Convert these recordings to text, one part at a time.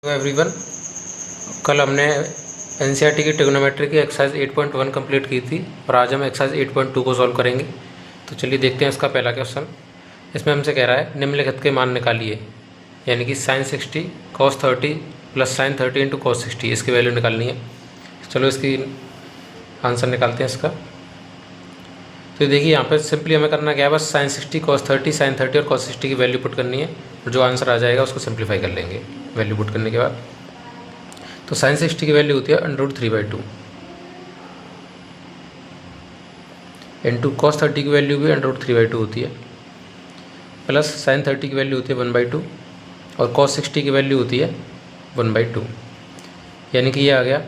Hello everyone. कल हमने NCERT की ट्रिग्नोमेट्री की एक्सरसाइज 8.1 कंप्लीट की थी और आज हम एक्सरसाइज 8.2 को सॉल्व करेंगे। तो चलिए देखते हैं इसका पहला क्वेश्चन। इसमें हमसे कह रहा है निम्नलिखित के मान निकालिए, यानी कि sin 60 cos 30 plus sin 30 into cos 60, इसकी वैल्यू निकालनी है। चलो इसकी आंसर निकालते हैं इसका। तो देखिए यहाँ पर सिंपली हमें करना क्या है, बस sin 60 cos 30 sin 30 और cos 60 की वैल्यू पुट करनी है और जो आंसर आ जाएगा उसको सिंप्लीफाई कर लेंगे वैल्यू पुट करने के बाद। तो sin 60 की वैल्यू होती है √3/2 इंटू cos 30 की वैल्यू भी √3/2 होती है, प्लस sin 30 की वैल्यू होती है 1/2 और cos 60 की वैल्यू होती है 1/2, यानी कि ये आ गया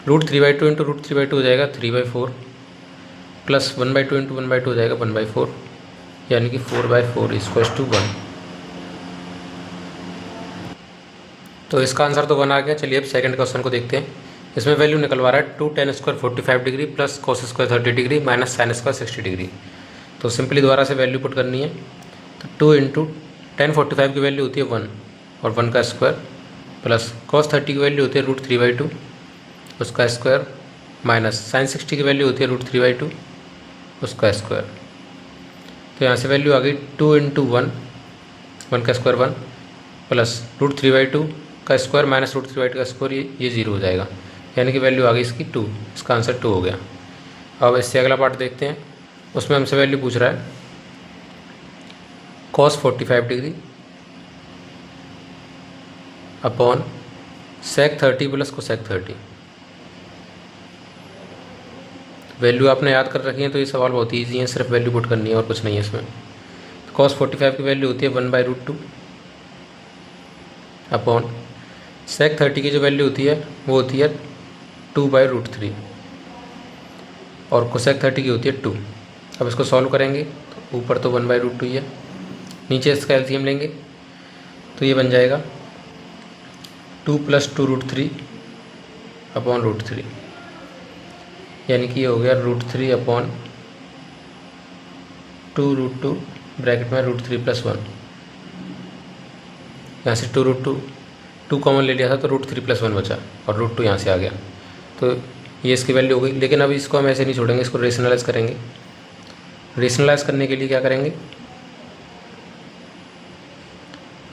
√3/2 इंटू √3/2 हो जाएगा 3/4 प्लस 1/2 इंटू 1/2 हो जाएगा 1/4, यानी कि 4/4 इक्वल्स टू 1। तो इसका आंसर तो 1 आ गया। चलिए अब सेकंड क्वेश्चन को देखते हैं। इसमें वैल्यू निकलवा रहा है 2 tan square 45 degree plus cos square 30 degree minus sin square 60 degree. तो सिंपली दोबारा से वैल्यू पुट करनी है। तो 2 इंटू tan 45 की वैल्यू होती है 1 और 1 का स्क्वायर प्लस cos 30 की वैल्यू होती है √3/2 उसका स्क्वायर माइनस sin 60 की वैल्यू होती है √3/2 उसका स्क्वायर। तो यहाँ से वैल्यू आ गई 2 इंटू 1 का स्क्वायर 1 प्लस √3/2 का स्क्वायर माइनस √3/2 का स्क्वायर, ये 0 हो जाएगा, यानी कि वैल्यू आ गई इसकी 2। इसका आंसर 2 हो गया। अब इससे अगला पार्ट देखते हैं। उसमें हमसे वैल्यू पूछ रहा है cos 45 degree upon sec 30 plus cosec 30। Value आपने याद कर रखी है तो ये सवाल बहुत ईजी है, सिर्फ वैल्यू पुट करनी है और कुछ नहीं है इसमें। तो cos 45 की वैल्यू होती है 1/√2 अपॉन sec 30 की जो वैल्यू होती है वो होती है 2/√3 और cosec 30 की होती है 2। अब इसको सॉल्व करेंगे तो ऊपर तो 1/√2 ही है, नीचे इसका एलसीएम लेंगे तो ये बन जाएगा 2 + 2√3 अपॉन √3, यानी कि ये हो गया √3 अपॉन 2√2 ब्रैकेट में √3 + 1। यहाँ से 2 कॉमन ले लिया था तो √3 + 1 बचा और √2 यहाँ से आ गया। तो ये इसकी वैल्यू हो गई। लेकिन अब इसको हम ऐसे नहीं छोड़ेंगे, इसको रेशनलाइज करेंगे। रेशनलाइज करने के लिए क्या करेंगे,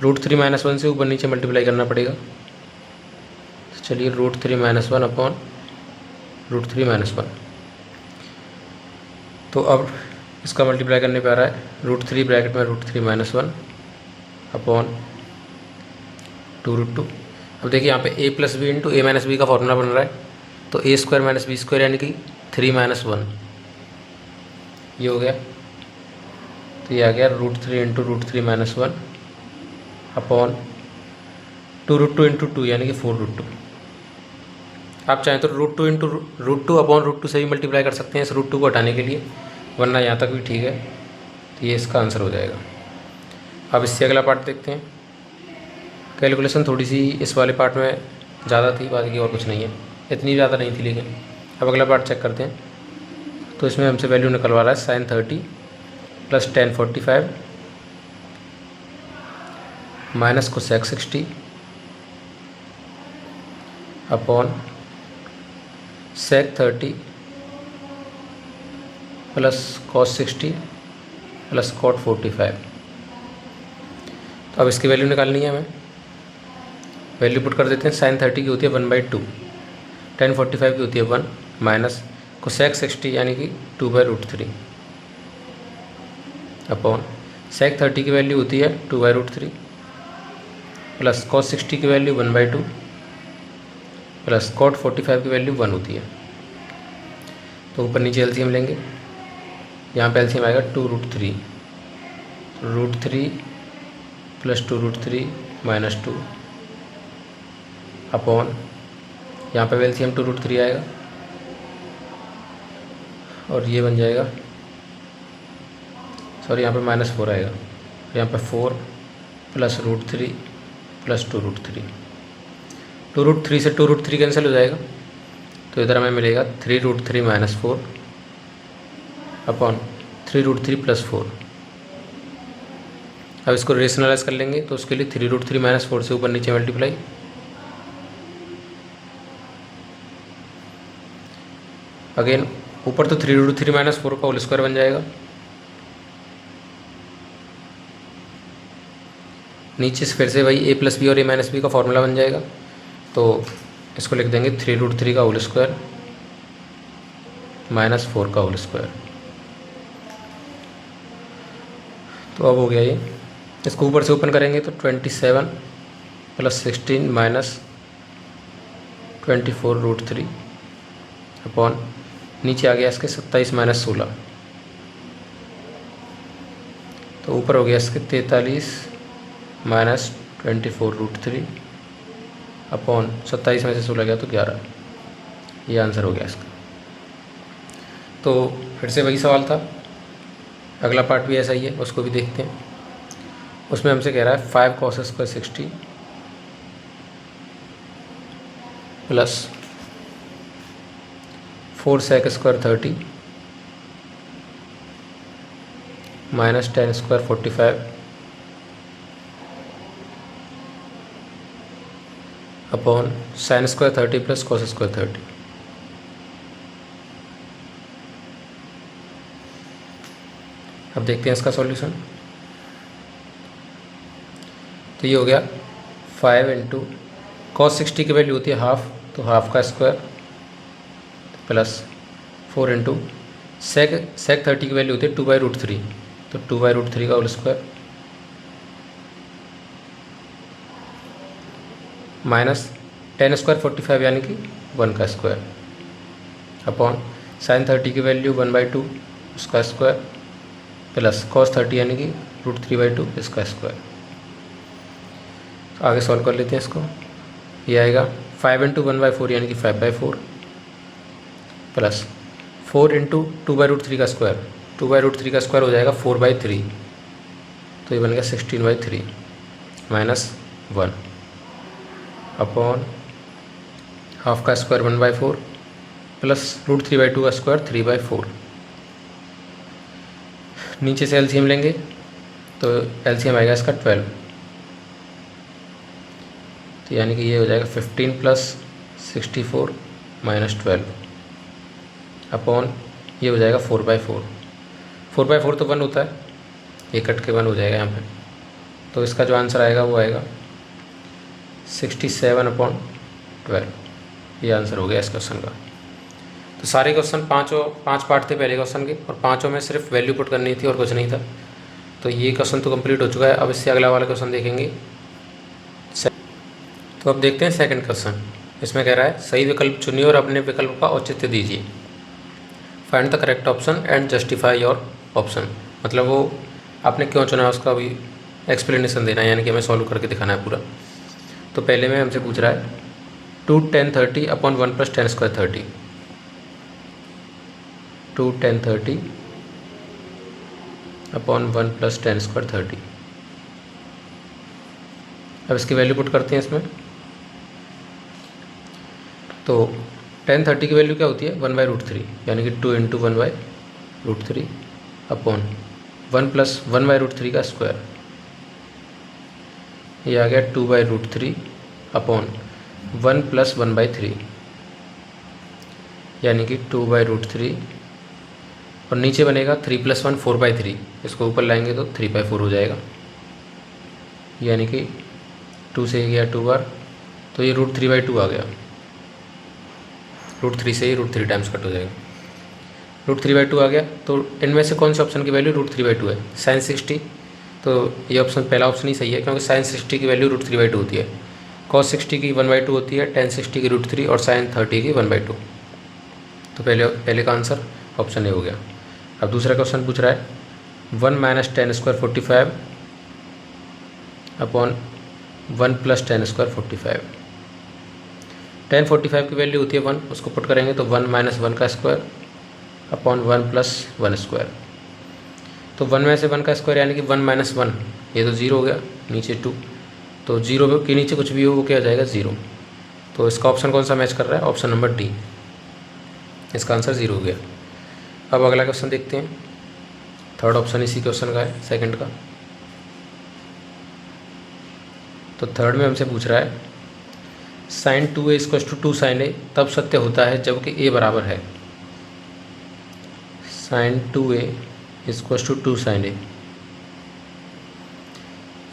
√3 - 1 से ऊपर नीचे मल्टीप्लाई करना पड़ेगा। तो चलिए √3 - 1 अपॉन √3 - 1। तो अब इसका मल्टीप्लाई करने पे आ रहा है √3 ब्रैकेट में √3 - 1 अपॉन 2√2। अब देखिए यहाँ पे a + b into a - b का फॉर्मूला बन रहा है, तो a² - b² यानी कि 3 - 1 ये हो गया। तो ये आ गया √3 इंटू √3 - 1 अपॉन 2√2 इंटू 2 यानी कि 4√2। आप चाहें तो √2 इंटू √2 अपॉन √2 से भी मल्टीप्लाई कर सकते हैं इस √2 को हटाने के लिए, वरना यहाँ तक भी ठीक है। तो ये इसका आंसर हो जाएगा। अब इससे अगला पार्ट देखते हैं। कैलकुलेशन थोड़ी सी इस वाले पार्ट में ज़्यादा थी, बाकी और कुछ नहीं है, इतनी ज़्यादा नहीं थी। लेकिन अब अगला पार्ट चेक करते हैं। तो इसमें हमसे वैल्यू निकलवा रहा है sin 30 plus tan 45 minus cosec 60 upon sec 30 plus cos 60 plus cot 45। तो अब इसकी वैल्यू निकालनी है हमें। वैल्यू पुट कर देते हैं। sin 30 की होती है 1/2, tan 45 की होती है 1 माइनस cosec 60 यानी कि 2/√3 अपॉन sec 30 की वैल्यू होती है 2/√3 प्लस cos 60 की वैल्यू 1/2 प्लस cot 45 की वैल्यू 1 होती है। तो ऊपर नीचे एलसीएम लेंगे। यहाँ पे एलसीएम आएगा 2√3 √3 प्लस 2√3 माइनस 2 अपॉन यहाँ पे एलसीएम 2√3 आएगा और ये बन जाएगा, सॉरी यहाँ पे -4 आएगा। यहाँ पे 4 प्लस √3 प्लस 2√3, 2√3 से 2√3 कैंसिल हो जाएगा। तो इधर हमें मिलेगा 3√3 - 4 अपॉन 3√3 + 4। अब इसको रेशनलाइज कर लेंगे तो उसके लिए 3√3 - 4 से ऊपर नीचे मल्टीप्लाई अगेन ऊपर तो 3√3 माइनस 4 का होल स्क्वायर बन जाएगा, नीचे से फिर से वही ए प्लस बी और ए माइनस बी का फॉर्मूला बन जाएगा। तो इसको लिख देंगे 3√3 का होल स्क्वायर माइनस 4 का होल स्क्वायर। तो अब हो गया ये, इसको ऊपर से ओपन करेंगे तो 27 + 16 माइनस 24√3 अपॉन नीचे आ गया इसके 27 माइनस 16, तो ऊपर हो गया इसके 43 माइनस 24√3 अपॉन 27 में से 16 गया तो 11। ये आंसर हो गया इसका। तो फिर से वही सवाल था, अगला पार्ट भी ऐसा ही है, उसको भी देखते हैं। उसमें हमसे कह रहा है 5 cos square 60 plus 4 sec square 30 minus 10 square 45 upon sin square 30 plus cos square 30। अब देखते हैं इसका सॉल्यूशन। तो ये हो गया 5 इंटू cos 60 की वैल्यू होती है हाफ, तो हाफ का स्क्वायर प्लस 4 इंटू sec 30 की वैल्यू होती है 2/√3, तो 2/√3 का होल स्क्वायर माइनस 10 स्क्वायर 45 यानी कि 1 का स्क्वायर अपॉन sin 30 की वैल्यू 1/2 उसका स्क्वायर प्लस cos 30 यानी कि √3/2 इसका स्क्वायर। तो आगे सॉल्व कर लेते हैं इसको। ये आएगा 5 इंटू 1/4 यानी कि 5/4 प्लस 4 इंटू 2/√3 का स्क्वायर, 2/√3 का स्क्वायर हो जाएगा 4/3, तो ये बन गया 16/3 माइनस 1 अपॉन हाफ का स्क्वायर 1/4 प्लस √3/2 का स्क्वायर 3/4। नीचे से एलसीएम लेंगे तो एलसीएम आएगा इसका 12, तो यानी कि ये हो जाएगा 15 प्लस 64 माइनस 12 अपॉन ये हो जाएगा 4/4। 4/4 तो 1 होता है, ये कट के 1 हो जाएगा यहाँ पे, तो इसका जो आंसर आएगा वो आएगा 67/12। ये आंसर हो गया इस क्वेश्चन का। तो सारे क्वेश्चन पाँच पार्ट थे पहले क्वेश्चन के, और पाँचों में सिर्फ वैल्यू पुट करनी थी और कुछ नहीं था। तो ये क्वेश्चन तो कंप्लीट हो चुका है। अब इससे अगला वाला क्वेश्चन देखेंगे। तो अब देखते हैं सेकंड क्वेश्चन। इसमें कह रहा है सही विकल्प चुनिए और अपने विकल्प का औचित्य दीजिए। Find the correct option and justify your option, मतलब वो आपने क्यों चुना उसका भी एक्सप्लेनेशन देना है, यानी कि हमें सॉल्व करके दिखाना है पूरा। तो पहले में हमसे पूछ रहा है 2 tan 30 upon 1 + tan square 30, 2 tan 30 upon 1 + tan square 30। अब इसकी वैल्यू पुट करते हैं इसमें। तो tan 30 की वैल्यू क्या होती है 1/√3, यानी कि 2 इंटू 1/√3 अपॉन 1 + 1/√3 का स्क्वायर, ये आ गया 2/√3 अपॉन 1 + 1/3 यानी कि 2/√3, और नीचे बनेगा 3 + 1 4/3, इसको ऊपर लाएंगे तो 3/4 हो जाएगा, यानी कि 2 से गया 2 बार, तो ये √3/2 आ गया। √3 से ही √3 टाइम्स कट हो जाएगा, √3/2 आ गया। तो इनमें से कौन से ऑप्शन की वैल्यू √3/2 है? sin 60, तो ये ऑप्शन पहला ऑप्शन ही सही है, क्योंकि sin 60 की वैल्यू √3/2 होती है, cos 60 की 1/2 होती है, tan 60 की √3 और sin 30 की 1/2। तो पहले का आंसर ऑप्शन ए हो गया। अब दूसरा क्वेश्चन पूछ रहा है 1 - tan square 45 upon 1 + tan square 45। tan 45 की वैल्यू होती है 1, उसको पुट करेंगे तो 1 - 1 का स्क्वायर अपॉन 1 + 1 स्क्वायर। तो 1 में से 1 का स्क्वायर यानी कि 1 - 1, ये तो 0 हो गया, नीचे 2, तो 0 के नीचे कुछ भी हो वो क्या हो जाएगा 0। तो इसका ऑप्शन कौन सा मैच कर रहा है? ऑप्शन नंबर डी, इसका आंसर 0 हो गया। अब अगला क्वेश्चन देखते हैं। थर्ड ऑप्शन इसी क्वेश्चन का है, सेकंड का। तो थर्ड में हमसे पूछ रहा है sin 2a = 2 sin a तब सत्य होता है जबकि a बराबर है। Sine 2a equals to 2 sine A.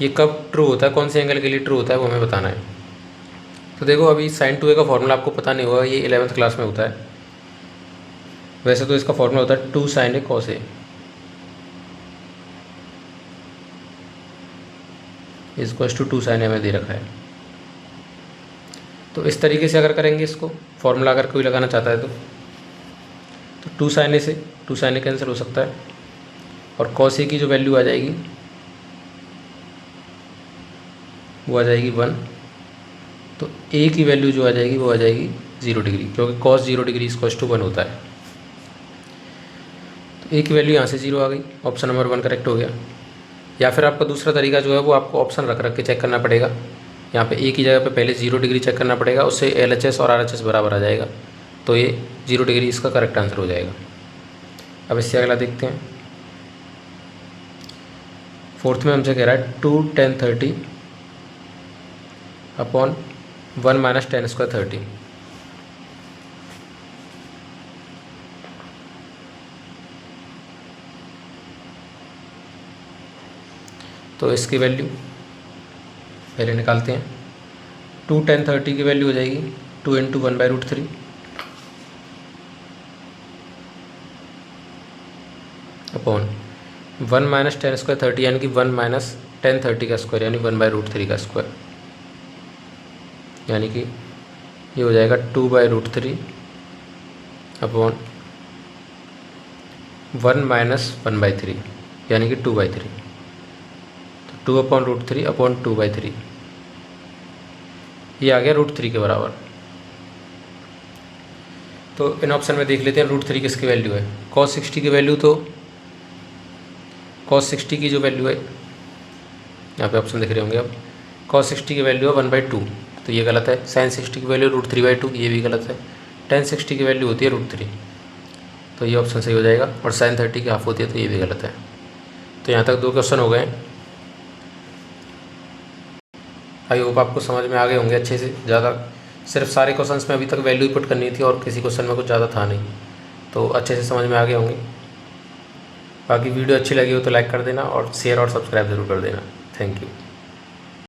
ये कब ट्रू होता है, कौन से एंगल के लिए ट्रू होता है वो हमें बताना है। तो देखो अभी साइन 2a का फॉर्मूला आपको पता नहीं होगा, ये 11th क्लास में होता है। वैसे तो इसका फॉर्मूला होता है 2 sine A cos A equals to 2 sine A में दे रखा है। तो इस तरीके से अगर करेंगे इसको, फॉर्मूला अगर कोई लगाना चाहता है तो 2 साइन ए से 2 साइन ए कैंसिल हो सकता है, और कॉस ए की जो वैल्यू आ जाएगी वो आ जाएगी 1। तो ए की वैल्यू जो आ जाएगी वो आ जाएगी 0 डिग्री, क्योंकि कॉस 0 डिग्री इक्वल्स टू 1 होता है। तो ए की वैल्यू यहाँ से 0 आ गई, ऑप्शन नंबर 1 करेक्ट हो गया। या फिर आपका दूसरा तरीका जो है वो आपको ऑप्शन रख रख के चेक करना पड़ेगा। यहाँ पे ए की जगह पे पहले 0 डिग्री चेक करना पड़ेगा, उससे LHS और RHS बराबर आ जाएगा, तो ये 0 डिग्री इसका करेक्ट आंसर हो जाएगा। अब इससे अगला देखते हैं। फोर्थ में हमसे कह रहा है 2 tan 30 upon 1 minus tan square 30। तो इसकी वैल्यू पहले निकालते हैं। 2 tan 30 की वैल्यू हो जाएगी 2 × 1/√3 अपॉन 1 माइनस tan स्क्वायर 30 यानी कि 1 माइनस tan 30 का स्क्वायर यानी 1/√3 का स्क्वायर, यानी कि ये हो जाएगा 2/√3 अपॉन 1 माइनस 1/3 यानी कि 2/3। तो 2/√3 अपॉन 2/3 ये आ गया √3 के बराबर। तो इन ऑप्शन में देख लेते हैं √3 किसकी वैल्यू है। cos 60 की वैल्यू, तो cos 60 की जो वैल्यू है यहाँ पे ऑप्शन दिख रहे होंगे अब, cos 60 की वैल्यू है 1/2, तो ये गलत है। sin 60 की वैल्यू √3/2, ये भी गलत है। tan 60 की वैल्यू होती है √3, तो ये ऑप्शन सही हो जाएगा। और sin 30 की हाफ होती है, तो ये भी गलत है। तो यहाँ तक 2 क्वेश्चन हो गए। आई होप आपको समझ में आ गए होंगे अच्छे से। ज़्यादा सिर्फ सारे क्वेश्चंस में अभी तक वैल्यू पुट करनी थी और किसी क्वेश्चन में कुछ ज़्यादा था नहीं, तो अच्छे से समझ में आ गए होंगे। बाकी वीडियो अच्छी लगी हो तो लाइक कर देना और शेयर और सब्सक्राइब ज़रूर कर देना। Thank you.